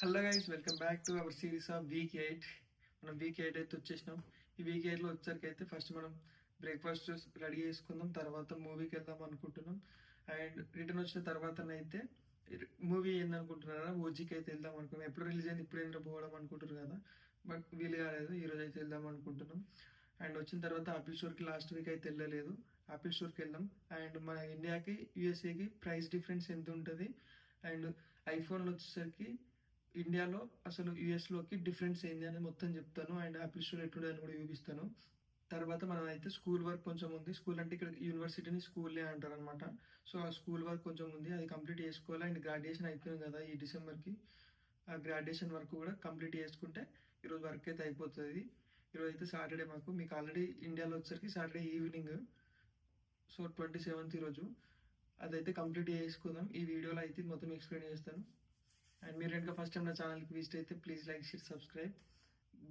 Hello guys, welcome back to our series of week 8. మనం week 8 అయితే వచ్చేసినాం. ఈ వీక్ 8లో వచ్చేసరికి అయితే ఫస్ట్ మనం బ్రేక్ఫాస్ట్ రెడీ చేసుకుందాం, తర్వాత మూవీకి వెళ్దాం అనుకుంటున్నాం. అండ్ రిటర్న్ వచ్చిన తర్వాతనైతే మూవీ ఏందనుకుంటున్నారా, ఓజీకి అయితే వెళ్దాం అనుకున్నాం. ఎప్పుడు రిలీజ్ అయింది, ఇప్పుడు ఏంద్ర పోవడం అనుకుంటారు కదా, బట్ వీలు కాలేదు. ఈరోజు అయితే వెళ్దాం అనుకుంటున్నాం. అండ్ వచ్చిన తర్వాత ఆపిల్ స్టోర్కి లాస్ట్ వీక్ అయితే వెళ్ళలేదు. ఆపిల్ స్టోర్కి వెళ్దాం. అండ్ మన ఇండియాకి యూఎస్ఏకి ప్రైస్ డిఫరెన్స్ ఎంత ఉంటుంది, అండ్ ఐఫోన్లో వచ్చేసరికి ఇండియాలో అసలు యూఎస్లోకి డిఫరెన్స్ ఏంది అని మొత్తం చెప్తాను. అండ్ యాపిల్ స్టోర్ ఎట్లుండే అని కూడా చూపిస్తాను. తర్వాత మనం అయితే స్కూల్ వర్క్ కొంచెం ఉంది. స్కూల్ అంటే ఇక్కడ యూనివర్సిటీని స్కూల్లే అంటారు అనమాట. సో ఆ స్కూల్ వర్క్ కొంచెం ఉంది, అది కంప్లీట్ చేసుకోవాలి. అండ్ గ్రాడ్యుయేషన్ అయిపోయింది కదా ఈ డిసెంబర్కి, ఆ గ్రాడ్యుయేషన్ వర్క్ కూడా కంప్లీట్ చేసుకుంటే ఈరోజు వర్క్ అయితే అయిపోతుంది. ఈరోజు అయితే సాటర్డే, మీకు ఆల్రెడీ ఇండియాలో వచ్చేసరికి సాటర్డే ఈవినింగ్. సో 27th ఈరోజు. అదైతే కంప్లీట్ చేసుకుందాం. ఈ వీడియోలో అయితే మొత్తం ఎక్స్ప్లెయిన్ చేస్తాను. అండ్ మీరు కనుక ఫస్ట్ టైం నా ఛానల్కి విజిట్ అయితే please like, share, subscribe.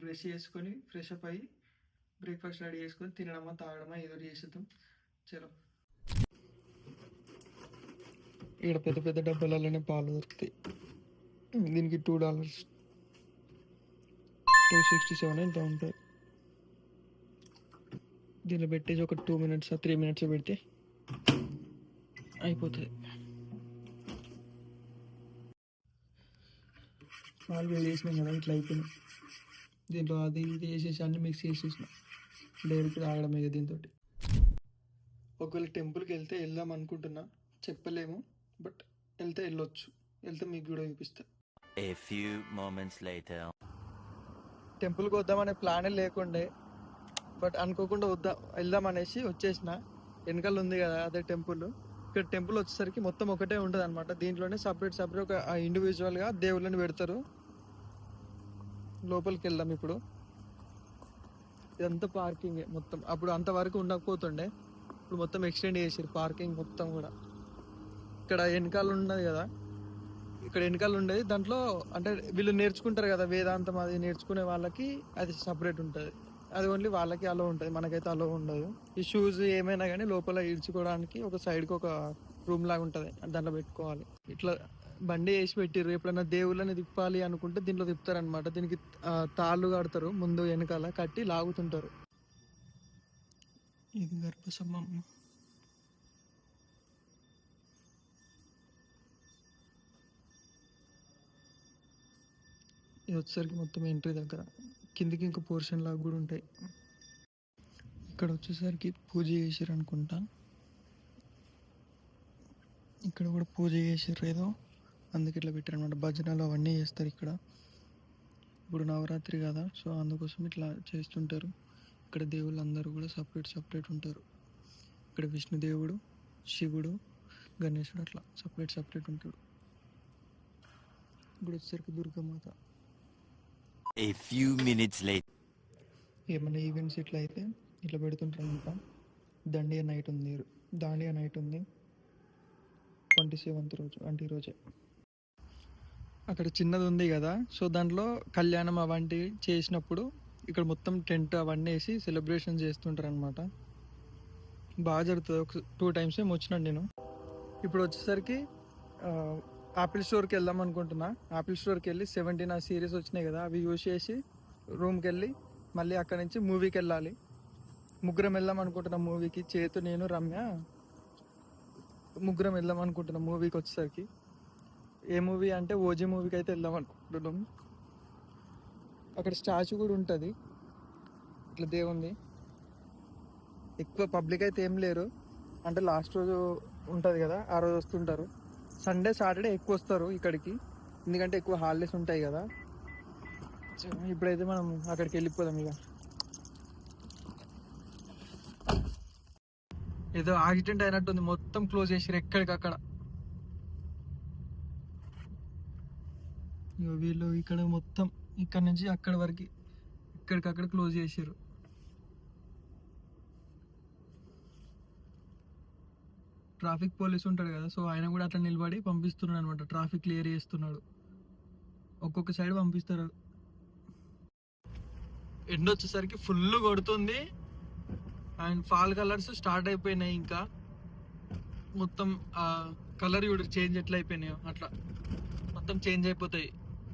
Brush చేసుకొని ఫ్రెష్ అప్ అయ్యి బ్రేక్ఫాస్ట్ రెడీ చేసుకొని తినడమా తాగడమా ఏదో చేసేద్దాం. చలో. ఇక్కడ పెద్ద పెద్ద డబ్బాలలోనే పాలు దొరుకుతాయి. దీనికి $2, $2.67 ఎంత ఉంటుంది. దీనిలో పెట్టేసి ఒక 2 minutes 3 minutes పెడితే అయిపోతుంది. పాలు వేడి చేసినాం కదా, ఇట్లా అయిపోయినాయి. దీంట్లో అది ఇది వేసేసి అన్ని మిక్స్ చేసేసిన డైరెక్ట్ తాగడం ఇక దీంతో. ఒకవేళ టెంపుల్కి వెళ్దాం అనుకుంటున్నా, చెప్పలేము, బట్ వెళ్ళొచ్చు. వెళ్తే మీకు కూడా చూపిస్తా. A few moments later. టెంపుల్కి వద్దామనే ప్లానే లేకుండే, బట్ అనుకోకుండా వెళ్దాం అనేసి వచ్చేసిన. వెనకాల ఉంది కదా అదే టెంపుల్. ఇక్కడ టెంపుల్ వచ్చేసరికి మొత్తం ఒకటే ఉంటుంది అనమాట. దీంట్లోనే సపరేట్ ఒక ఇండివిజువల్గా దేవుళ్ళని పెడతారు. లోపలికి వెళ్దాం ఇప్పుడు. ఇదంతా పార్కింగ్ మొత్తం. అప్పుడు అంతవరకు ఉండకపోతుండే, ఇప్పుడు మొత్తం ఎక్స్టెండ్ చేసారు పార్కింగ్ మొత్తం కూడా. ఇక్కడ వెనకాల ఉన్నది కదా, ఇక్కడ వెనకాల ఉండేది దాంట్లో అంటే వీళ్ళు నేర్చుకుంటారు కదా వేదాంతం, అది నేర్చుకునే వాళ్ళకి అది సపరేట్ ఉంటుంది. అది ఓన్లీ వాళ్ళకి అలో ఉంటుంది, మనకైతే అలో ఉండదు. ఈ షూస్ ఏమైనా కానీ లోపల ఇడ్చుకోవడానికి ఒక సైడ్కి ఒక రూమ్ లాగా ఉంటుంది, దాంట్లో పెట్టుకోవాలి. ఇట్లా బండి వేసి పెట్టిర్రు. ఎప్పుడైనా దేవుళ్ళని తిప్పాలి అనుకుంటే దీంట్లో తిప్పుతారనమాట. దీనికి తాళ్ళు కడతారు, ముందు వెనకాల కట్టి లాగుతుంటారు. ఇది గర్భసమ్మం. ఇది వచ్చేసరికి మొత్తం ఎంట్రీ దగ్గర. కిందికి ఇంకా పోర్షన్ లాగా కూడా ఉంటాయి. ఇక్కడ వచ్చేసరికి పూజ చేసారు అనుకుంటా. ఇక్కడ కూడా పూజ చేసారు ఏదో, అందుకే ఇట్లా పెట్టారు అనమాట. భజనలు అవన్నీ చేస్తారు ఇక్కడ. ఇప్పుడు నవరాత్రి కదా, సో అందుకోసం ఇట్లా చేస్తుంటారు. ఇక్కడ దేవుళ్ళు అందరూ కూడా సపరేట్ ఉంటారు. ఇక్కడ విష్ణుదేవుడు, శివుడు, గణేశుడు అట్లా సపరేట్ ఉంటాడు. ఇప్పుడు వచ్చేసరికి Durgamata. A few minutes later. ఏమైనా ఈవెంట్స్ ఇట్లా అయితే ఇట్లా పెడుతుంటారు అనమాట. దాండియా నైట్ ఉంది 27th రోజు, అంటే ఈరోజే. అక్కడ చిన్నది ఉంది కదా, సో దాంట్లో కళ్యాణం అవంటివి చేసినప్పుడు ఇక్కడ మొత్తం టెంట్ అవన్నీ వేసి సెలబ్రేషన్ చేస్తుంటారు అనమాట. బాగా జరుగుతుంది. ఒక 2 times ఏమో వచ్చినాను నేను. ఇప్పుడు వచ్చేసరికి ఆపిల్ స్టోర్కి వెళ్దాం అనుకుంటున్నా. ఆపిల్ స్టోర్కి వెళ్ళి 17 సిరీస్ వచ్చినాయి కదా, అవి యూజ్ చేసి రూమ్కి వెళ్ళి మళ్ళీ అక్కడ నుంచి మూవీకి వెళ్ళాలి. ముగ్గురం వెళ్దాం అనుకుంటున్నాం మూవీకి. చేతు, నేను, రమ్య ముగ్గురం వెళ్దాం అనుకుంటున్నాం మూవీకి. వచ్చేసరికి ఏ మూవీ అంటే ఓజీ మూవీకి అయితే వెళ్దాం అనుకుంటున్నాం. అక్కడ స్టాచ్యూ కూడా ఉంటుంది ఇట్లా దేవుంది. ఎక్కువ పబ్లిక్ అయితే ఏం లేరు, అంటే లాస్ట్ రోజు ఉంటుంది కదా ఆ రోజు వస్తుంటారు. సండే సాటర్డే ఎక్కువ వస్తారు ఇక్కడికి, ఎందుకంటే ఎక్కువ హాలిడేస్ ఉంటాయి కదా. ఇప్పుడైతే మనం అక్కడికి వెళ్ళిపోదాం. ఇక ఏదో యాక్సిడెంట్ అయినట్టుంది, మొత్తం క్లోజ్ చేసారు ఎక్కడికక్కడ. వీళ్ళు ఇక్కడ మొత్తం ఇక్కడ నుంచి అక్కడి వరకు ఎక్కడికక్కడ క్లోజ్ చేసారు. ట్రాఫిక్ పోలీస్ ఉంటాడు కదా, సో ఆయన కూడా అట్లా నిలబడి పంపిస్తున్నాడు అనమాట. ట్రాఫిక్ క్లియర్ చేస్తున్నాడు. ఒక్కొక్క సైడ్ పంపిస్తారు. ఎండ వచ్చేసరికి ఫుల్ కొడుతుంది. అండ్ ఫాల్ కలర్స్ స్టార్ట్ అయిపోయినాయి. ఇంకా మొత్తం కలర్ చేంజ్ ఎట్లా అయిపోయినాయో అట్లా మొత్తం చేంజ్ అయిపోతాయి.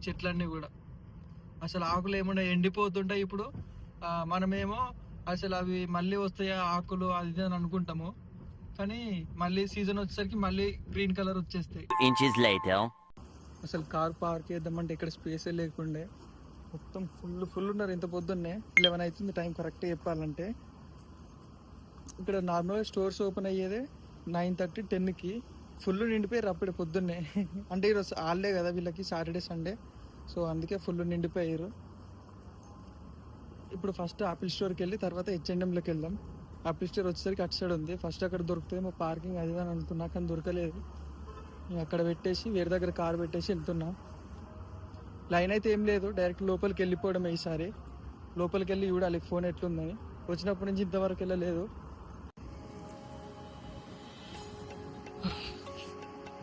చెట్లన్నీ కూడా. అసలు ఆకులు ఏమన్నా ఎండిపోతుంటాయి ఇప్పుడు. మనమేమో అసలు అవి మళ్ళీ వస్తాయా ఆకులు అది ఇది అని అనుకుంటాము, కానీ మళ్ళీ సీజన్ వచ్చేసరికి మళ్ళీ గ్రీన్ కలర్ వచ్చేస్తాయి. Inches later. అసలు కార్ పార్క్ చేద్దామంటే ఇక్కడ స్పేసే లేకుండే, మొత్తం ఫుల్ ఉన్నారు. ఇంత పొద్దున్నే 11 అవుతుంది టైం కరెక్ట్ చెప్పాలంటే. ఇక్కడ నార్మల్గా స్టోర్స్ ఓపెన్ అయ్యేదే 9:30 10కి. ఫుల్ నిండిపోయారు అప్పుడే పొద్దున్నే. అంటే ఈరోజు హాలిడే కదా వీళ్ళకి, సాటర్డే సండే, సో అందుకే ఫుల్ నిండిపోయారు. ఇప్పుడు ఫస్ట్ ఆపిల్ స్టోర్కి వెళ్ళి తర్వాత H&Mలోకి వెళ్దాం. ఆపిల్ స్టోర్ వచ్చేసరికి అటు సైడ్ ఉంది. ఫస్ట్ అక్కడ దొరుకుతుందేమో పార్కింగ్ అది అని అనుకున్నా, కానీ దొరకలేదు. నేను అక్కడ పెట్టేసి వేరే దగ్గర కార్ పెట్టేసి వెళ్తున్నా. లైన్ అయితే ఏం లేదు, డైరెక్ట్ లోపలికి వెళ్ళిపోవడం. ఈసారి లోపలికి వెళ్ళి చూడాలి ఫోన్ ఎట్లుందని. వచ్చినప్పటి నుంచి ఇంతవరకు వెళ్ళలేదు.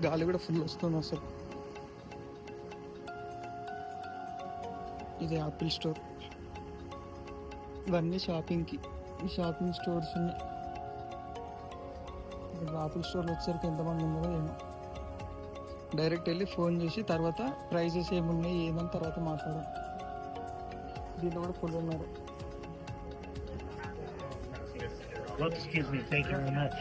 గాలి కూడా ఫుల్ వస్తుంది అసలు. ఇది ఆపిల్ స్టోర్. ఇవన్నీ షాపింగ్కి, ఈ షాపింగ్ స్టోర్స్ ఉన్నాయి. ఇప్పుడు ఆపిల్ స్టోర్లో వచ్చేసరికి ఎంతమంది ఉన్నారో ఏమో. డైరెక్ట్ వెళ్ళి ఫోన్ చేసి తర్వాత ప్రైజెస్ ఏమున్నాయి ఏమని తర్వాత మాట్లాడాలి. దీంట్లో కూడా ఫుల్ ఉన్నారు. Excuse me, thank you very much.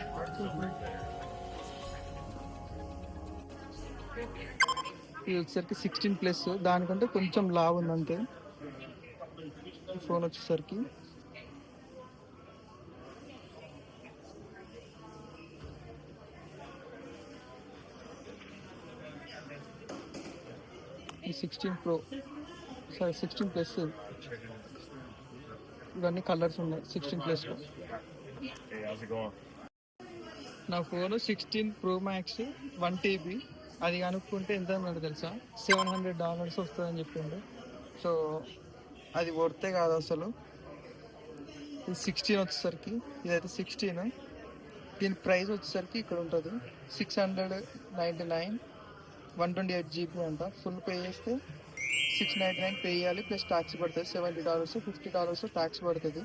ఇది వచ్చేసరికి 16+, దానికంటే కొంచెం లావ్ ఉంది అంతే. ఫోన్ వచ్చేసరికి ఈ 16 Pro, సారీ 16+. ఇవన్నీ కలర్స్ ఉన్నాయి 16+లో. Hey, how's it going? నా ఫోన్ 16 Pro Max 1 TB. అది కనుక్కుంటే ఎంత అన్నాడు తెలుసా, $700 వస్తుందని చెప్పిండు. సో అది వర్తే కాదు అసలు. ఇది 16 వచ్చేసరికి, ఇదైతే 16. దీని ప్రైస్ వచ్చేసరికి ఇక్కడ ఉంటుంది $699, 128 GB అంట. ఫుల్ పే చేస్తే $699 పే చేయాలి, ప్లస్ ట్యాక్స్ పడుతుంది. $70, $50 ట్యాక్స్ పడుతుంది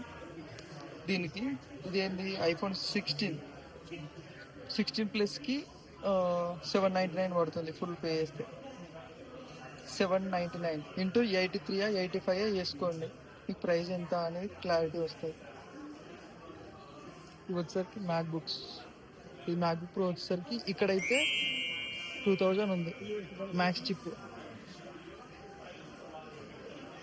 దీనికి. ఇదేంది ఐఫోన్ 16+కి 799 పడుతుంది ఫుల్ పే చేస్తే. 799 ఇంటూ 83 85 వేసుకోండి, మీకు ప్రైస్ ఎంత అనేది క్లారిటీ వస్తుంది. ఇవి వచ్చేసరికి మ్యాక్ బుక్స్. ఈ మ్యాక్ బుక్ ప్రో వచ్చేసరికి ఇక్కడైతే 2000 ఉంది మ్యాక్స్ చిప్.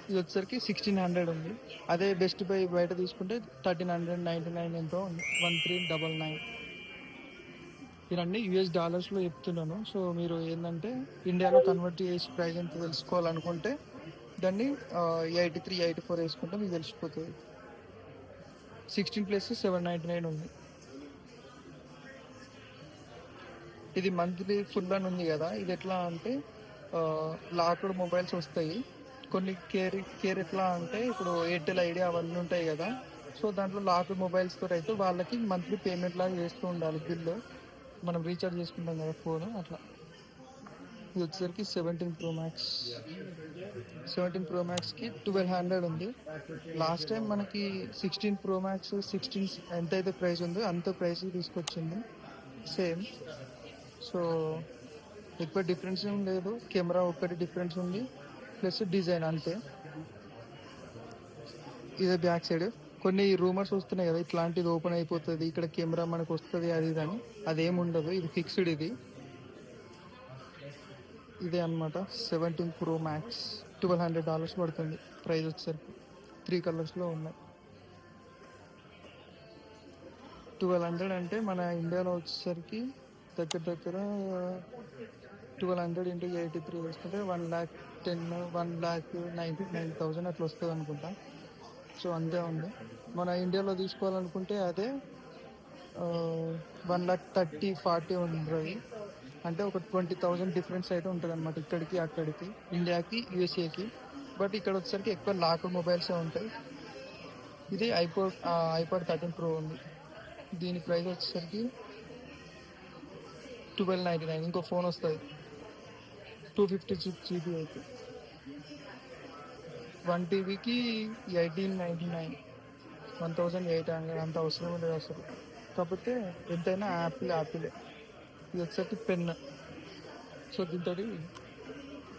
ఇది వచ్చేసరికి 1600 ఉంది. అదే బెస్ట్ బై బయట తీసుకుంటే 1399 ఎంతో ఉంది, 1399. ఇవన్నీ $US చెప్తున్నాను. సో మీరు ఏంటంటే ఇండియాలో కన్వర్ట్ చేసి ప్రైస్ ఎంత తెలుసుకోవాలనుకుంటే దాన్ని 83 84 వేసుకుంటే మీకు తెలిసిపోతుంది. 16+ 799 ఉంది. ఇది మంత్లీ ఫుల్ అని ఉంది కదా, ఇది ఎట్లా అంటే లాక్డ్ మొబైల్స్ వస్తాయి కొన్ని. కేర్ ఎట్లా అంటే ఇప్పుడు ఎయిర్టెల్ ఐడియా అవన్నీ ఉంటాయి కదా, సో దాంట్లో లాక్డ్ మొబైల్స్తో అయితే వాళ్ళకి మంత్లీ పేమెంట్ లాగా చేస్తూ ఉండాలి బిల్లు. మనం రీఛార్జ్ చేసుకుంటాం కదా ఫోన్, అట్లా. ఇది వచ్చేసరికి 17 Pro Max. 17 Pro Maxకి 1200 ఉంది. లాస్ట్ టైం మనకి 16 Pro Max 16 ఎంతైతే ప్రైస్ ఉందో అంత ప్రైస్ తీసుకొచ్చింది సేమ్. సో ఎక్కువ డిఫరెన్స్ ఏం లేదు, కెమెరా ఒక్కటి డిఫరెన్స్ ఉంది, ప్లస్ డిజైన్ అంతే. ఇదే బ్యాక్ సైడ్. కొన్ని రూమర్స్ వస్తున్నాయి కదా ఇట్లాంటిది ఓపెన్ అయిపోతుంది, ఇక్కడ కెమెరా మనకు వస్తుంది అది ఇది అని. అదేమి ఉండదు, ఇది ఫిక్స్డ్. ఇదే అనమాట 17 Pro Max. $1200 పడుతుంది ప్రైస్ వచ్చేసరికి. 3 కలర్స్లో ఉన్నాయి. 1200 అంటే మన ఇండియాలో వచ్చేసరికి దగ్గర 1200 × 83 వేసుకుంటే 1,99,000 అట్లా వస్తుంది అనుకుంటా. సో అంతే ఉంది. మన ఇండియాలో తీసుకోవాలనుకుంటే అదే 1,30,40 ఉంటుంది. అంటే ఒక 20,000 డిఫరెన్స్ అయితే ఉంటుంది అనమాట ఇక్కడికి అక్కడికి, ఇండియాకి యూఎస్ఏకి. బట్ ఇక్కడ వచ్చేసరికి ఎక్కువ లాక్డ్ మొబైల్సే ఉంటాయి. ఇది iPod 13 Pro ఉంది. దీని ప్రైస్ వచ్చేసరికి $1299. ఇంకో ఫోన్ వస్తుంది 256 GB అయితే. 1 TBకి 1899, 1800. అంత అవసరం లేదు అసలు. కాకపోతే ఎంతైనా యాపిలే. ఇది వచ్చేసరికి పెన్. సో దీంతో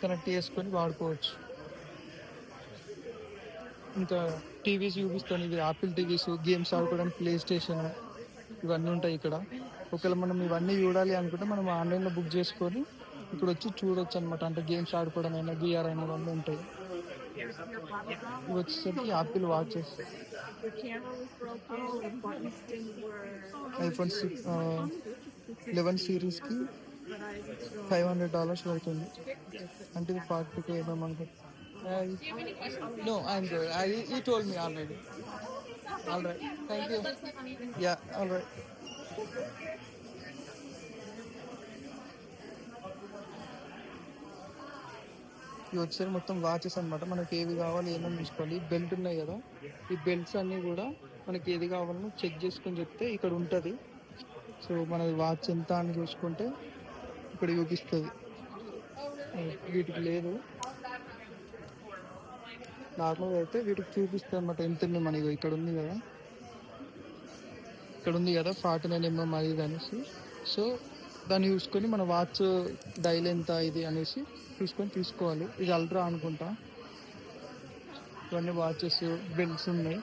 కనెక్ట్ చేసుకొని వాడుకోవచ్చు. ఇంకా టీవీస్ చూపిస్తాను, ఇవి యాపిల్ టీవీస్, గేమ్స్ ఆడుకోవడానికి ప్లే స్టేషన్ ఇవన్నీ ఉంటాయి ఇక్కడ. ఒకవేళ మనం ఇవన్నీ చూడాలి అనుకుంటే మనం ఆన్లైన్లో బుక్ చేసుకొని ఇక్కడ వచ్చి చూడొచ్చు అనమాట. అంటే గేమ్స్ ఆడుకోవడం అయినా VR అయినా ఇవన్నీ ఉంటాయి. ఇవి వచ్చేసరికి యాపిల్ వాచెస్, iPhone 11 సిరీస్కి $500 పడుతుంది. అంటే ఇది 40K ఏమేమనుకో. No, I'm good. He told me already. All right. Thank you. Yeah, all right. ఇవి వచ్చేసరికి మొత్తం వాచెస్ అనమాట. మనకి ఏవి కావాలి ఏమేమి చూసుకోవాలి. బెల్ట్ ఉన్నాయి కదా, ఈ బెల్ట్స్ అన్నీ కూడా మనకి ఏది కావాలో చెక్ చేసుకొని చెప్తే ఇక్కడ ఉంటుంది. సో మన వాచ్ ఎంత అని చూసుకుంటే ఇక్కడ చూపిస్తుంది. వీటికి లేదు, నార్మల్గా అయితే వీటికి చూపిస్తుంది అనమాట ఎంత ఎంఎం. ఇక్కడ ఉంది కదా, ఇక్కడ ఉంది కదా 49 mm అది ఇది అనేసి. సో దాన్ని చూసుకొని మన వాచ్ డైల్ ఎంత ఇది అనేసి చూసుకొని తీసుకోవాలి. ఇది అల్ట్రా అనుకుంటా. ఇవన్నీ వాచెస్, బెల్ట్స్ ఉన్నాయి.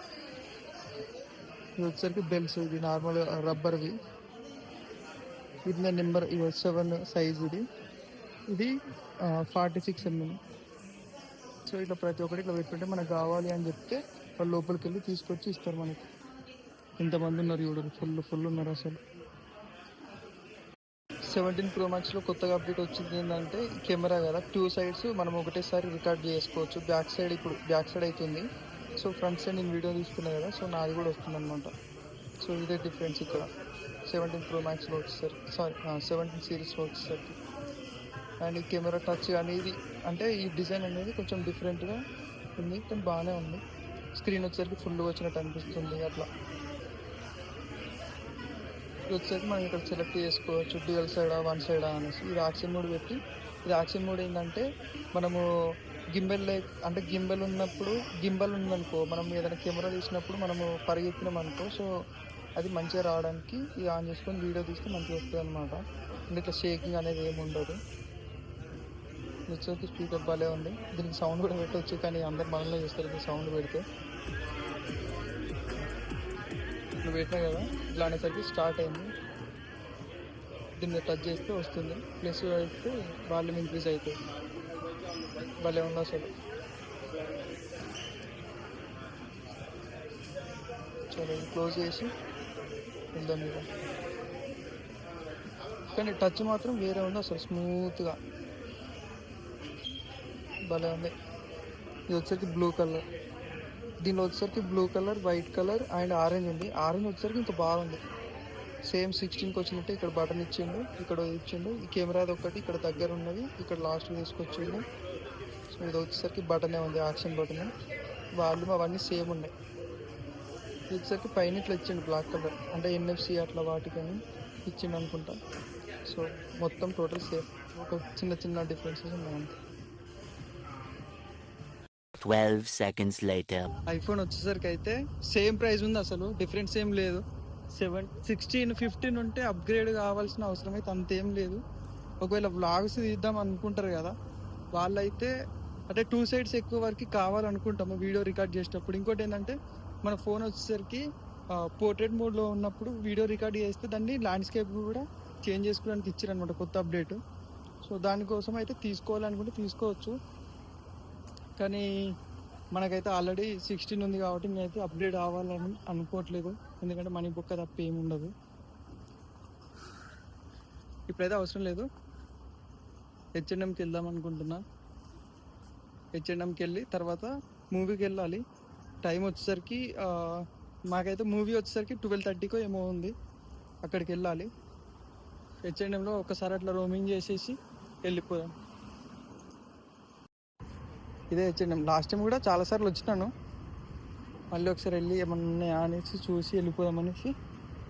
ఇది వచ్చేసరికి బెల్ట్స్, ఇది నార్మల్ రబ్బర్వి. ఇది నెంబర్ 7 సైజ్. ఇది 46 mm. సో ఇట్లా ప్రతి ఒక్కటి ఇట్లా పెట్టుకుంటే మనకు కావాలి అని చెప్తే వాళ్ళు లోపలికి వెళ్ళి తీసుకొచ్చి ఇస్తారు మనకి. ఇంతమంది ఉన్నారు చూడండి, ఫుల్ ఉన్నారు అసలు. 17 Pro Maxలో కొత్తగా అప్డేట్ వచ్చింది ఏంటంటే కెమెరా కదా, 2 sides మనం ఒకటేసారి రికార్డ్ చేసుకోవచ్చు. బ్యాక్ సైడ్ ఇప్పుడు బ్యాక్ సైడ్ అవుతుంది. సో ఫ్రంట్ సైడ్ నేను వీడియో తీసుకున్నాను కదా, సో నాది కూడా వస్తుంది అనమాట. సో ఇదే డిఫరెన్స్ ఇక్కడ 17 Pro Maxలో వచ్చేసరికి, 17 సిరీస్లో వచ్చేసరికి. అండ్ ఈ కెమెరా టచ్ అనేది అంటే ఈ డిజైన్ అనేది కొంచెం డిఫరెంట్గా ఉంది, కానీ బాగానే ఉంది. స్క్రీన్ వచ్చేసరికి ఫుల్గా వచ్చినట్టు అనిపిస్తుంది అట్లా. ఇది వచ్చేసరికి మనం ఇక్కడ సెలెక్ట్ చేసుకోవచ్చు, డ్యూయల్ సైడా 1 సైడా అనేసి. ఇది యాక్షన్ మోడ్ పెట్టి, ఇది యాక్షన్ మోడ్ ఏంటంటే మనము గింబెల్ ఉందనుకో, మనం ఏదైనా కెమెరా తీసినప్పుడు మనము పరిగెత్తినాం అనుకో, సో అది మంచిగా రావడానికి ఇది ఆన్ చేసుకొని వీడియో తీస్తే మంచిగా వస్తుంది అనమాట. అంటే ఇట్లా షేకింగ్ అనేది ఏమి ఉండదు. వచ్చేసరికి స్పీకర్ భలే ఉంది. దీనికి సౌండ్ కూడా పెట్టవచ్చు, కానీ అందరు మనలో చేస్తారు ఇది సౌండ్ పెడితే. నువ్వు పెట్టినా కదా, ఇట్లా అనేసరికి స్టార్ట్ అయింది. దీన్ని టచ్ చేస్తే వస్తుంది, ప్లస్ అయితే వాల్యూమ్ ఇంక్రీజ్ అవుతుంది. భలే ఉంది అసలు. సరే క్లోజ్ చేసి వెళ్దాం ఇక. కానీ టచ్ మాత్రం వేరే ఉంది అసలు, స్మూత్గా భలే ఉంది. ఇది వచ్చేసరికి బ్లూ కలర్, దీనిలో వచ్చేసరికి blue colour, white colour and orange ఉంది. ఆరెంజ్ వచ్చేసరికి ఇంకా బాగుంది. సేమ్ 16కి వచ్చినట్టు ఇక్కడ బటన్ ఇచ్చిండు, ఇక్కడ ఇచ్చిండు. ఈ కెమెరాది ఒకటి ఇక్కడ దగ్గర ఉన్నది, ఇక్కడ లాస్ట్ తీసుకొచ్చిండు. సో ఇది వచ్చేసరికి బటనే ఉంది, యాక్షన్ బటన్. వాల్యూమ్ అవన్నీ సేమ్ ఉన్నాయి. ఇది వచ్చేసరికి పైన ఇట్లా ఇచ్చిండు బ్లాక్ కలర్, అంటే NFC అట్లా వాటికని ఇచ్చిండు అనుకుంటా. సో మొత్తం టోటల్ సేమ్, ఒక చిన్న డిఫరెన్సెస్ ఉన్నాయి అంతే. 12 seconds later. ఐఫోన్ వచ్చేసరికి అయితే సేమ్ ప్రైస్ ఉంది, అసలు డిఫరెన్స్ ఏం లేదు. 16, 15 ఉంటే అప్గ్రేడ్ కావాల్సిన అవసరం అయితే అంతేం లేదు. ఒకవేళ వ్లాగ్స్ తీద్దాం అనుకుంటారు కదా, వాళ్ళైతే అంటే 2 sides ఎక్కువ వరకు కావాలనుకుంటాము వీడియో రికార్డ్ చేసేటప్పుడు. ఇంకోటి ఏంటంటే మన ఫోన్ వచ్చేసరికి పోర్ట్రేట్ మోడ్లో ఉన్నప్పుడు వీడియో రికార్డ్ చేస్తే దాన్ని ల్యాండ్స్కేప్ కూడా చేంజ్ చేసుకోవడానికి ఇచ్చారనమాట కొత్త అప్డేట్. సో దానికోసం అయితే తీసుకోవాలనుకుంటే తీసుకోవచ్చు, కానీ మనకైతే ఆల్రెడీ 16 ఉంది కాబట్టి నేనైతే అప్గ్రేడ్ అవ్వాలని అనుకోవట్లేదు. ఎందుకంటే మనీ బుక్ తప్ప ఏమి ఉండదు, ఇప్పుడైతే అవసరం లేదు. H&Mకి వెళ్దాం అనుకుంటున్నా. H&Mకి వెళ్ళి తర్వాత మూవీకి వెళ్ళాలి. టైం వచ్చేసరికి మాకైతే మూవీ వచ్చేసరికి 12:30కో ఏమో ఉంది, అక్కడికి వెళ్ళాలి. H&Mలో ఒకసారి అట్లా రోమింగ్ చేసేసి వెళ్ళిపోదాం. ఇదే H&M. లాస్ట్ టైం కూడా చాలాసార్లు వచ్చినాను, మళ్ళీ ఒకసారి వెళ్ళి ఏమన్నా ఉన్నాయా అనేసి చూసి వెళ్ళిపోదామనేసి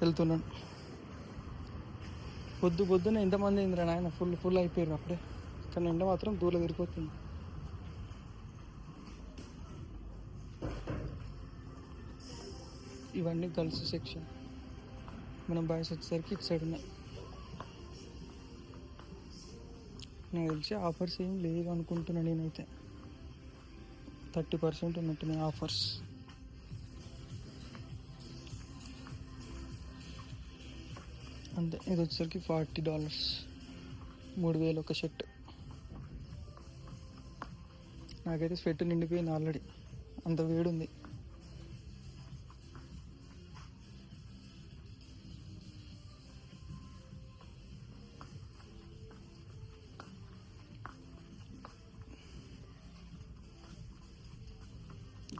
వెళ్తున్నాను. పొద్దున ఎంతమంది అయిందిరా నాయన, ఫుల్ అయిపోయారు అప్పుడే. కానీ ఎండ మాత్రం దూరం తిరిగిపోతుంది. ఇవన్నీ గర్ల్స్ సెక్షన్, మనం బాయ్స్ వచ్చేసరికి ఇటు సైడ్ ఉన్నాయి. నాకు తెలిసి ఆఫర్స్ ఏం లేవు అనుకుంటున్నాను నేనైతే. 30% ఉన్నట్టున్నాయి ఆఫర్స్. అంతే, ఇది వచ్చేసరికి $40, 3,000 ఒక షర్ట్. నాకైతే స్వెట్ నిండిపోయింది ఆల్రెడీ, అంత వేడి ఉంది.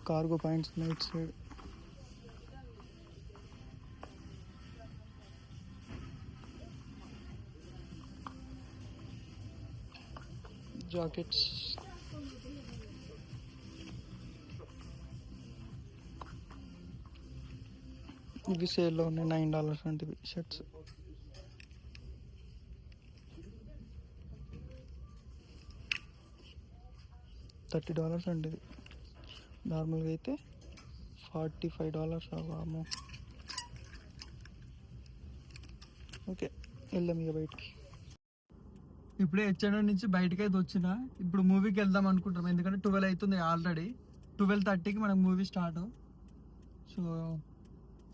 Cargo pants night side. Jackets ఇవి సేల్లో ఉన్నాయి, $9 వంటివి షర్ట్స్. $30 అండి ఇది. నార్మల్గా అయితే $45 అవ్వాము. ఓకే, వెళ్దాం ఇక బయటికి. ఇప్పుడే హెచ్ఎండ్ నుంచి బయటకి అయితే వచ్చిన. ఇప్పుడు మూవీకి వెళ్దాం అనుకుంటున్నాం, ఎందుకంటే 12 అవుతుంది ఆల్రెడీ. 12:30కి మనకు మూవీ స్టార్ట్. సో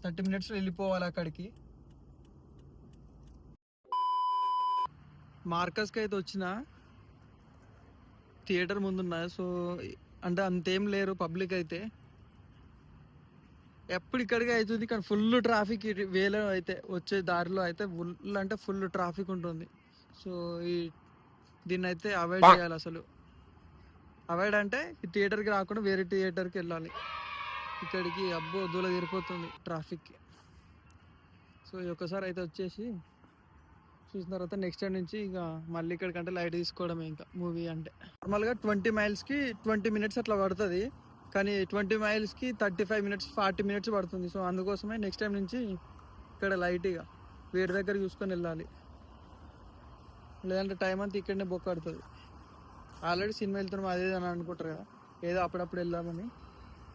30 minutes వెళ్ళిపోవాలి అక్కడికి. మార్కస్కి అయితే వచ్చిన, థియేటర్ ముందున్నా. సో అంటే అంతేం లేరు పబ్లిక్ అయితే. ఎప్పుడు ఇక్కడికి అవుతుంది, ఇక్కడ ఫుల్ ట్రాఫిక్. వేలో అయితే వచ్చే దారిలో అయితే ఫుల్ అంటే ఫుల్ ట్రాఫిక్ ఉంటుంది. సో దీన్ని అయితే అవాయిడ్ చేయాలి అసలు. అవాయిడ్ అంటే ఈ థియేటర్కి రాకుండా వేరే థియేటర్కి వెళ్ళాలి. ఇక్కడికి అబ్బో దూల తీరిపోతుంది ట్రాఫిక్కి. సో ఈ ఒక్కసారి అయితే వచ్చేసి చూసిన తర్వాత నెక్స్ట్ టైం నుంచి ఇక మళ్ళీ ఇక్కడికంటే లైట్ తీసుకోవడమే. ఇంకా మూవీ అంటే నార్మల్గా 20 miles-కి 20 minutes అట్లా పడుతుంది, కానీ 20 miles-కి 35 minutes 40 minutes పడుతుంది. సో అందుకోసమే నెక్స్ట్ టైం నుంచి ఇక్కడ లైట్గా వేడి దగ్గర చూసుకొని వెళ్ళాలి, లేదంటే టైం అంతా ఇక్కడనే బొక్కడుతుంది. ఆల్రెడీ సినిమా వెళ్తున్నాం అదే అని అనుకుంటారు కదా, ఏదో అప్పుడప్పుడు వెళ్దామని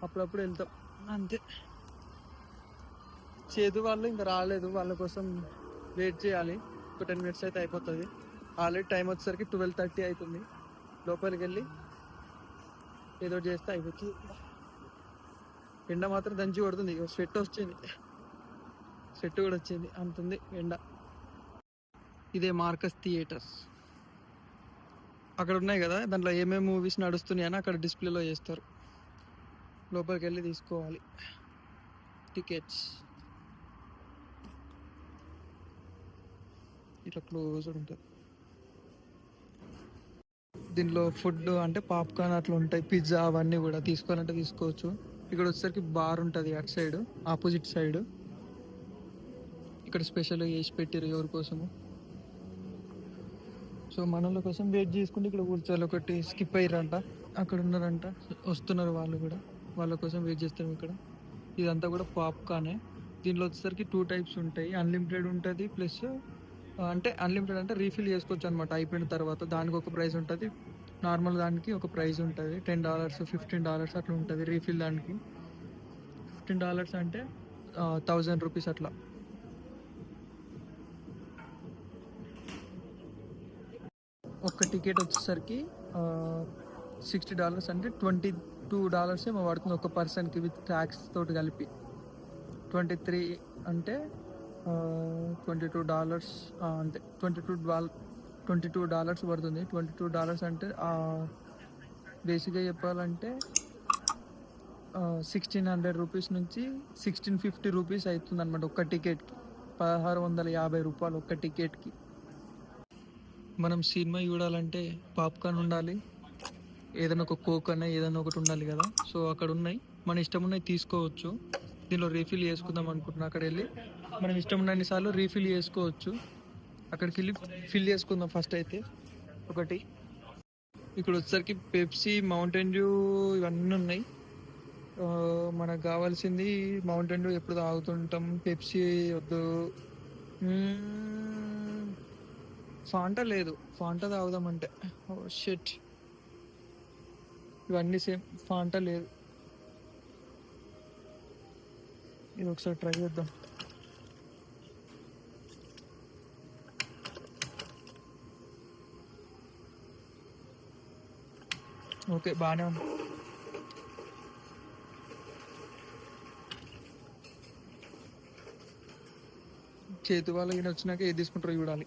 అప్పుడప్పుడు వెళ్తాం అంతే. చేతు వాళ్ళు ఇంకా రాలేదు, వాళ్ళ కోసం వెయిట్ చేయాలి. ఒక 10 minutes అయితే అయిపోతుంది. ఆల్రెడీ టైం వచ్చేసరికి 12:30 అవుతుంది. లోపలికి వెళ్ళి ఏదో చేస్తే అయిపోతుంది. ఎండ మాత్రం దంచి కొడుతుంది. స్వెట్ వచ్చింది, స్వెట్ కూడా వచ్చింది, అంతుంది ఎండ. ఇదే మార్కస్ థియేటర్స్. అక్కడ ఉన్నాయి కదా, దాంట్లో ఏమేమి మూవీస్ నడుస్తున్నాయి అని అక్కడ డిస్ప్లేలో చేస్తారు. లోపలికి వెళ్ళి తీసుకోవాలి టికెట్స్. ఇట్లా క్లోజ్డ్ ఉంటుంది. దీనిలో ఫుడ్ అంటే పాప్కార్న్ అట్లా ఉంటాయి, పిజ్జా అవన్నీ కూడా తీసుకోవాలంటే తీసుకోవచ్చు. ఇక్కడ వచ్చేసరికి బార్ ఉంటుంది అటు సైడ్, ఆపోజిట్ సైడ్. ఇక్కడ స్పెషల్గా చేసి పెట్టారు ఎవరి కోసము. సో మనల కోసం వెయిట్ చేసుకుంటే ఇక్కడ కూర్చోవాలి. ఒకటి స్కిప్ అయ్యారంట, అక్కడ ఉన్నారంట, వస్తున్నారు వాళ్ళు కూడా, వాళ్ళ కోసం వెయిట్ చేస్తాం ఇక్కడ. ఇదంతా కూడా పాప్కార్నే. దీనిలో వచ్చేసరికి 2 types ఉంటాయి. అన్లిమిటెడ్ ఉంటుంది, ప్లస్ అంటే అన్లిమిటెడ్ అంటే రీఫిల్ చేసుకోవచ్చు అనమాట అయిపోయిన తర్వాత. దానికి ఒక ప్రైస్ ఉంటుంది, నార్మల్ దానికి ఒక ప్రైస్ ఉంటుంది. $10 $15 అట్లా ఉంటుంది రీఫిల్. దానికి $15 అంటే 1000 రూపీస్ అట్లా. ఒక్క టికెట్ వచ్చేసరికి $60 అంటే $22 ఏమో పడుతుంది ఒక పర్సన్కి, విత్ ట్యాక్స్ తోటి కలిపి. 23 అంటే $22 అంతే. $22 పడుతుంది. $22 అంటే బేసిక్గా చెప్పాలంటే 1600 రూపీస్ నుంచి 1650 రూపీస్ అవుతుంది అనమాట ఒక్క టికెట్కి. 1650 రూపాయలు ఒక్క టికెట్కి. మనం సినిమా చూడాలంటే పాప్కార్న్ ఉండాలి, ఏదైనా ఒక కోక్ అనే ఏదైనా ఒకటి ఉండాలి కదా. సో అక్కడ ఉన్నాయి, మన ఇష్టం ఉన్నాయి తీసుకోవచ్చు. దీనిలో రీఫిల్ చేసుకుందాం అనుకుంటున్నా. అక్కడ వెళ్ళి మనం ఇష్టం ఉన్నన్ని సార్లు రీఫిల్ చేసుకోవచ్చు. అక్కడికి వెళ్ళి ఫిల్ చేసుకుందాం ఫస్ట్ అయితే ఒకటి. ఇక్కడ వచ్చేసరికి పెప్సీ, మౌంటైన్ డ్యూ ఇవన్నీ ఉన్నాయి. మనకు కావాల్సింది మౌంటైన్ డ్యూ ఎప్పుడు తాగుతుంటాం, పెప్సీ వద్దు. ఫాంటా లేదు, ఫాంటా తాగుదామంటే షెట్. ఇవన్నీ సేమ్, ఫాంటా లేదు. ఇది ఒకసారి ట్రై చేద్దాం. ఓకే, బాగానే ఉంది. చేతి వాళ్ళు ఈయన వచ్చినాక ఏది తీసుకుంటారో చూడాలి.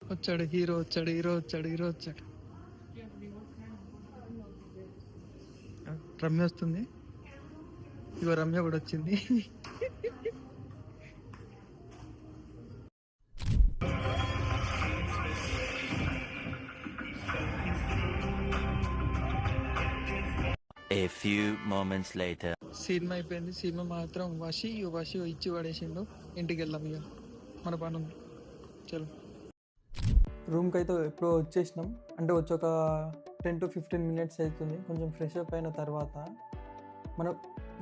వచ్చాడు హీరో, వచ్చాడు హీరో, వచ్చాడు హీరో, వచ్చాడు. రమ్య వస్తుంది. ఇగో రమ్య కూడా వచ్చింది. A few moments later. Cinema అయిపోయింది. సినిమా మాత్రం వసి ఇచ్చి పడేసిండు. ఇంటికి వెళ్దాం ఇక, మన పని ఉంది. చలో. రూమ్కి అయితే ఎప్పుడో వచ్చేసినాం. అంటే వచ్చి ఒక 10 to 15 minutes అవుతుంది. కొంచెం ఫ్రెష్ అప్ అయిన తర్వాత మన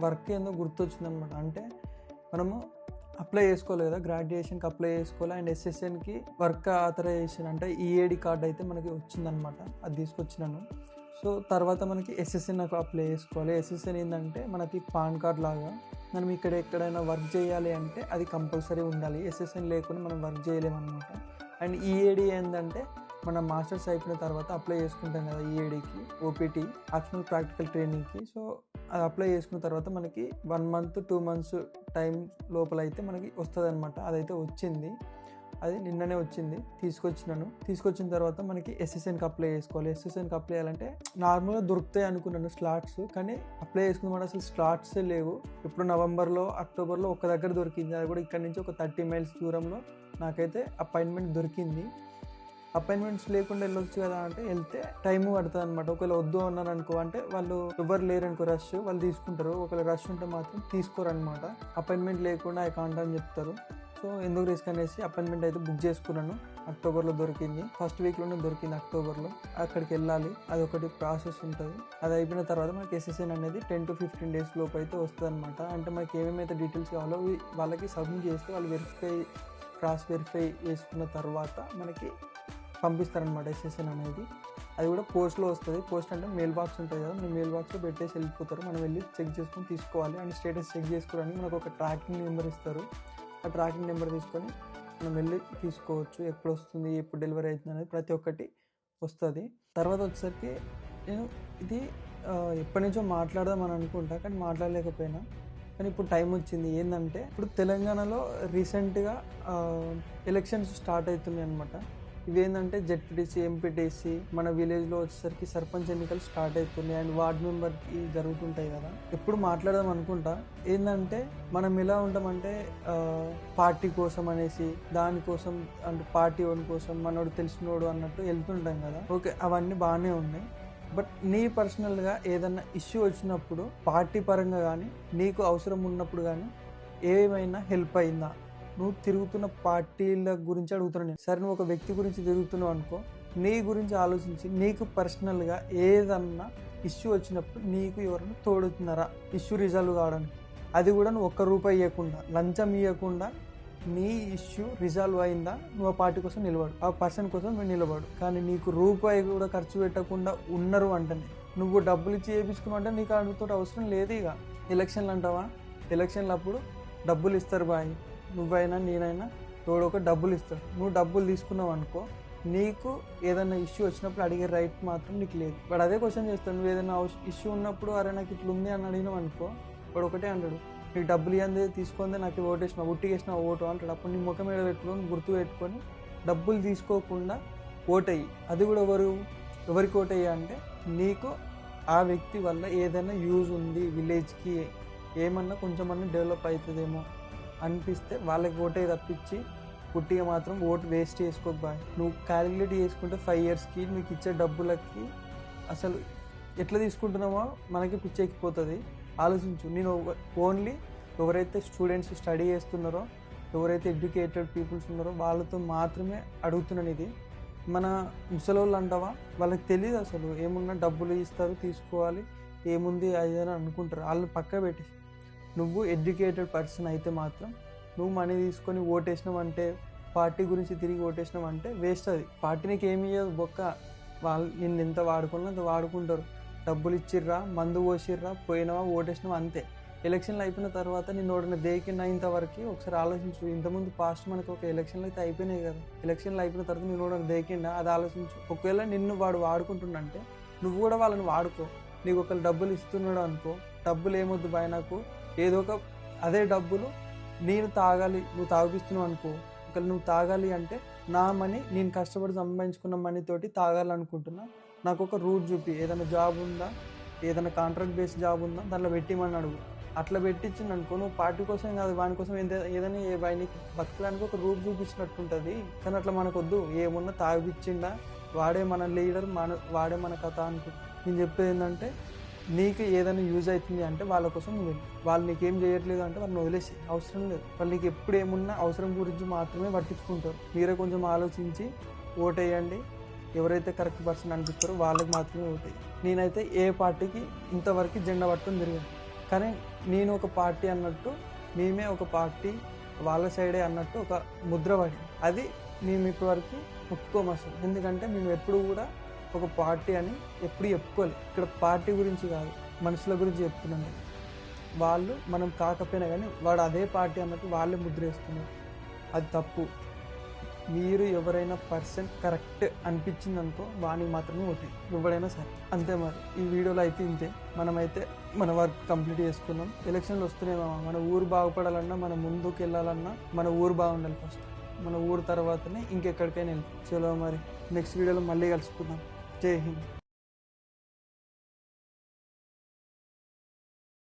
వర్క్ ఏందో గుర్తొచ్చిందనమాట. అంటే మనము అప్లై చేసుకోవాలి కదా, గ్రాడ్యుయేషన్కి అప్లై చేసుకోవాలి. అండ్ SSNకి వర్క్ ఆథరైజేషన్ అంటే EAD కార్డ్ అయితే మనకి వచ్చిందనమాట. అది తీసుకొచ్చినాను. సో తర్వాత మనకి SSN నాకు అప్లై చేసుకోవాలి. SSN ఏంటంటే మనకి పాన్ కార్డ్ లాగా. మనం ఇక్కడ ఎక్కడైనా వర్క్ చేయాలి అంటే అది కంపల్సరీ ఉండాలి. SSN లేకుండా మనం వర్క్ చేయలేమన్నమాట. అండ్ EAD ఏంటంటే మనం మాస్టర్స్ అయిపోయిన తర్వాత అప్లై చేసుకుంటాం కదా EADకి, OPT ఆప్షనల్ ప్రాక్టికల్ ట్రైనింగ్కి. సో అది అప్లై చేసుకున్న తర్వాత మనకి 1 month 2 months టైం లోపల అయితే మనకి వస్తుంది అనమాట. అదైతే వచ్చింది. అది నిన్ననే వచ్చింది. తీసుకొచ్చిన తర్వాత మనకి SSNకి అప్లై చేసుకోవాలి. SSNకి అప్లై చేయాలంటే నార్మల్గా దొరుకుతాయి అనుకున్నాను స్లాట్స్, కానీ అప్లై చేసుకున్నమాట అసలు స్లాట్సే లేవు. ఇప్పుడు నవంబర్లో అక్టోబర్లో ఒక దగ్గర దొరికింది. అది కూడా ఇక్కడ నుంచి ఒక 30 miles దూరంలో నాకైతే అపాయింట్మెంట్ దొరికింది. అపాయింట్మెంట్స్ లేకుండా వెళ్ళొచ్చు కదా అంటే వెళ్తే టైం పడుతుంది అనమాట. ఒకవేళ వద్దు అన్నారు అనుకో, అంటే వాళ్ళు ఎవరు లేరనుకో రష్, వాళ్ళు తీసుకుంటారు. ఒకవేళ రష్ ఉంటే మాత్రం తీసుకోరు అనమాట. అపాయింట్మెంట్ లేకుండా ఐ కాంట్ అని చెప్తారు. సో ఎందుకు రిస్క్ అనేసి అపాయింట్మెంట్ అయితే బుక్ చేసుకున్నాను. అక్టోబర్లో దొరికింది. ఫస్ట్ వీక్లోనే దొరికింది అక్టోబర్లో. అక్కడికి వెళ్ళాలి. అది ఒకటి ప్రాసెస్ ఉంటుంది. అది అయిపోయిన తర్వాత మనకి SSN అనేది 10 to 15 days లోపు అయితే వస్తుంది అనమాట. అంటే మనకి ఏమేమైతే డీటెయిల్స్ కావాలో వాళ్ళకి సబ్మిట్ చేస్తే వాళ్ళు క్రాస్ వెరిఫై చేసుకున్న తర్వాత మనకి పంపిస్తారనమాట SSN అనేది. అది కూడా పోస్ట్లో వస్తుంది. పోస్ట్ అంటే మెయిల్ బాక్స్ ఉంటుంది కదా, మన మెయిల్ బాక్స్లో పెట్టేసి వెళ్ళిపోతారు. మనం వెళ్ళి చెక్ చేసుకొని తీసుకోవాలి. అండ్ స్టేటస్ చెక్ చేసుకోవడానికి మనకు ఒక ట్రాకింగ్ నెంబర్ ఇస్తారు. ఆ ట్రాకింగ్ నెంబర్ తీసుకొని మనం వెళ్ళి తీసుకోవచ్చు. ఎప్పుడు వస్తుంది, ఎప్పుడు డెలివరీ అవుతుంది అనేది ప్రతి ఒక్కటి వస్తుంది. తర్వాత వచ్చేసరికి నేను ఇది ఎప్పటి నుంచో మాట్లాడదామని అనుకుంటా, కానీ మాట్లాడలేకపోయినా. కానీ ఇప్పుడు టైం వచ్చింది. ఏంటంటే ఇప్పుడు తెలంగాణలో రీసెంట్గా ఎలక్షన్స్ స్టార్ట్ అవుతున్నాయి అనమాట. ఇవేంటంటే ZPTC, MPTC, మన విలేజ్లో వచ్చేసరికి సర్పంచ్ ఎన్నికలు స్టార్ట్ అవుతున్నాయి. అండ్ వార్డ్ మెంబర్కి జరుగుతుంటాయి కదా. ఎప్పుడు మాట్లాడదాం అనుకుంటా. ఏంటంటే మనం ఎలా ఉంటామంటే పార్టీ కోసం అనేసి, దానికోసం అంటే పార్టీ వాడి కోసం, మనోడు తెలిసినోడు అన్నట్టు వెళ్తుంటాం కదా. ఓకే, అవన్నీ బాగానే ఉన్నాయి. బట్ నీ పర్సనల్గా ఏదన్నా ఇష్యూ వచ్చినప్పుడు పార్టీ పరంగా కానీ, నీకు అవసరం ఉన్నప్పుడు కానీ ఏమైనా హెల్ప్ అయిందా? నువ్వు తిరుగుతున్న పార్టీల గురించి అడుగుతున్నాను నేను. సరే, నువ్వు ఒక వ్యక్తి గురించి తిరుగుతున్నావు అనుకో, నీ గురించి ఆలోచించి నీకు పర్సనల్గా ఏదన్నా ఇష్యూ వచ్చినప్పుడు నీకు ఎవరైనా తోడుతున్నారా ఇష్యూ రిజాల్వ్ కావడానికి? అది కూడా నువ్వు ₹1 ఇవ్వకుండా, లంచం ఇవ్వకుండా నీ ఇష్యూ రిజాల్వ్ అయిందా, నువ్వు ఆ పార్టీ కోసం నిలబడు, ఆ పర్సన్ కోసం నువ్వు నిలబడు. కానీ నీకు రూపాయి కూడా ఖర్చు పెట్టకుండా ఉన్నారు అంటే, నువ్వు డబ్బులు ఇచ్చి చేయించుకున్నావు అంటే నీకు అడుగుతో అవసరం లేదు. ఇక ఎలక్షన్లు అంటావా, ఎలక్షన్లు అప్పుడు డబ్బులు ఇస్తారు బాయ్. నువ్వైనా నేనైనా ఎవడొక డబ్బులు ఇస్తాడు. నువ్వు డబ్బులు తీసుకున్నావు అనుకో, నీకు ఏదైనా ఇష్యూ వచ్చినప్పుడు అడిగే రైట్ మాత్రం నీకు లేదు. వాడు అదే క్వశ్చన్ చేస్తాడు. నువ్వు ఏదైనా ఇష్యూ ఉన్నప్పుడు అరే నాకు ఇట్లా ఉంది అని అడిగినావు అనుకో, వాడు ఒకటే అంటాడు, నీకు డబ్బులు ఇవ్వండి తీసుకుందే నాకు ఓటేసిన ఉట్టిగేసిన ఓటు అంటాడు. అప్పుడు నీ ముఖం మీద పెట్టుకొని గుర్తు పెట్టుకొని డబ్బులు తీసుకోకుండా ఓటయ్యి. అది కూడా ఎవరికి ఓటయ్యా అంటే, నీకు ఆ వ్యక్తి వల్ల ఏదైనా యూజ్ ఉంది, విలేజ్కి ఏమన్నా కొంచెమన్నా డెవలప్ అవుతుందేమో అనిపిస్తే వాళ్ళకి ఓటే తప్పించి పుట్టిగా మాత్రం ఓటు వేస్ట్ చేసుకోకు బాయ్. నువ్వు క్యాలిక్యులేట్ చేసుకుంటే 5 yearsకి నీకు ఇచ్చే డబ్బులకి అసలు ఎట్లా తీసుకుంటున్నామో మనకి పిచ్చెక్కిపోతుంది. ఆలోచించు. నేను ఓన్లీ ఎవరైతే స్టూడెంట్స్ స్టడీ చేస్తున్నారో, ఎవరైతే ఎడ్యుకేటెడ్ పీపుల్స్ ఉన్నారో వాళ్ళతో మాత్రమే అడుగుతున్నాను ఇది. మన ముసలోళ్ళు అంటావా, వాళ్ళకి తెలియదు అసలు ఏమున్నా డబ్బులు ఇస్తారు తీసుకోవాలి, ఏముంది అది అని అనుకుంటారు. వాళ్ళని పక్క పెట్టేసి నువ్వు ఎడ్యుకేటెడ్ పర్సన్ అయితే మాత్రం నువ్వు మనీ తీసుకొని ఓటేసినావంటే, పార్టీ గురించి తిరిగి ఓటేసినావంటే వేస్ట్. అది పార్టీ నీకు ఏమి ఇవ్వదు బొక్క. వాళ్ళు నిన్ను ఎంత వాడుకున్నా అంత వాడుకుంటారు. డబ్బులు ఇచ్చిర్రా, మందు పోసిర్రా, పోయినావా, ఓటేసినావా అంతే. ఎలక్షన్లు అయిపోయిన తర్వాత నేను ఓడిన దేకిన ఇంతవరకు ఒకసారి ఆలోచించు. ఇంతకుముందు పాస్ట్ మనకు ఒక ఎలక్షన్లు అయితే అయిపోయినాయి కదా, ఎలక్షన్లు అయిపోయిన తర్వాత నేను ఓడిన దేకిండా అది ఆలోచించు. ఒకవేళ నిన్ను వాడు వాడుకుంటుండంటే నువ్వు కూడా వాళ్ళని వాడుకో. నీకు ఒకళ్ళు డబ్బులు ఇస్తున్నాడు అనుకో, డబ్బులు ఏమొద్దు బాయ్ నాకు, ఏదో ఒక అదే డబ్బులు నేను తాగాలి, నువ్వు తాగిస్తున్నావు అనుకో. ఒకవేళ నువ్వు తాగాలి అంటే నా మనీ, నేను కష్టపడి సంపాదించుకున్న మనీ తోటి తాగాలనుకుంటున్నా, నాకు ఒక రూట్ చూపి, ఏదైనా జాబ్ ఉందా, ఏదైనా కాంట్రాక్ట్ బేస్డ్ జాబ్ ఉందా, దాంట్లో పెట్టిమని అడుగు. అట్లా పెట్టించింది అనుకో, నువ్వు పార్టీ కోసం కాదు వాని కోసం ఏదైనా నీకు బతకడానికి ఒక రూట్ చూపించినట్టుంటుంది. కానీ అట్లా మనకొద్దు. ఏమున్నా తాగిపించిండా, వాడే మన లీడర్, వాడే మన కథ అనుకో. నేను చెప్పేది ఏంటంటే నీకు ఏదైనా యూజ్ అవుతుంది అంటే వాళ్ళ కోసం నువ్వు వెళ్ళి, వాళ్ళు నీకేం చేయట్లేదు అంటే వాళ్ళని వదిలేసి అవసరం లేదు. వాళ్ళు నీకు ఎప్పుడు ఏమున్నా అవసరం గురించి మాత్రమే పట్టించుకుంటారు. మీరే కొంచెం ఆలోచించి ఓటేయండి. ఎవరైతే కరెక్ట్ పర్సన్ అనిపిస్తారో వాళ్ళకి మాత్రమే ఓటేయండి. నేనైతే ఏ పార్టీకి ఇంతవరకు జెండా పట్టుకొని తిరిగాను, కానీ నేను ఒక పార్టీ అన్నట్టు, మేమే ఒక పార్టీ వాళ్ళ సైడే అన్నట్టు ఒక ముద్ర పడింది. అది మేము ఇప్పటివరకు ఒప్పుకోము అసలు. ఎందుకంటే మేము ఎప్పుడు కూడా ఒక పార్టీ అని ఎప్పుడు చెప్పుకోలేదు. ఇక్కడ పార్టీ గురించి కాదు, మనుషుల గురించి చెప్తున్నాను. వాళ్ళు మనం కాకపోయినా కానీ వాడు అదే పార్టీ అన్నట్టు వాళ్ళే ముద్ర వేస్తున్నారు. అది తప్పు. మీరు ఎవరైనా పర్సన్ కరెక్ట్ అనిపించింది అనుకో వానికి మాత్రమే ఓటే, ఎవరైనా సరే. అంతే. మరి ఈ వీడియోలో అయితే ఇంతే. మనమైతే మన వర్క్ కంప్లీట్ చేసుకున్నాం. ఎలక్షన్లు వస్తున్నాయి. మన ఊరు బాగుపడాలన్నా, మన ముందుకు వెళ్ళాలన్నా మన ఊరు బాగుండాలి ఫస్ట్. మన ఊరు తర్వాతనే ఇంకెక్కడికైనా వెళ్తాం. చలో మరి నెక్స్ట్ వీడియోలో మళ్ళీ కలుసుకుందాం. జై హింద్.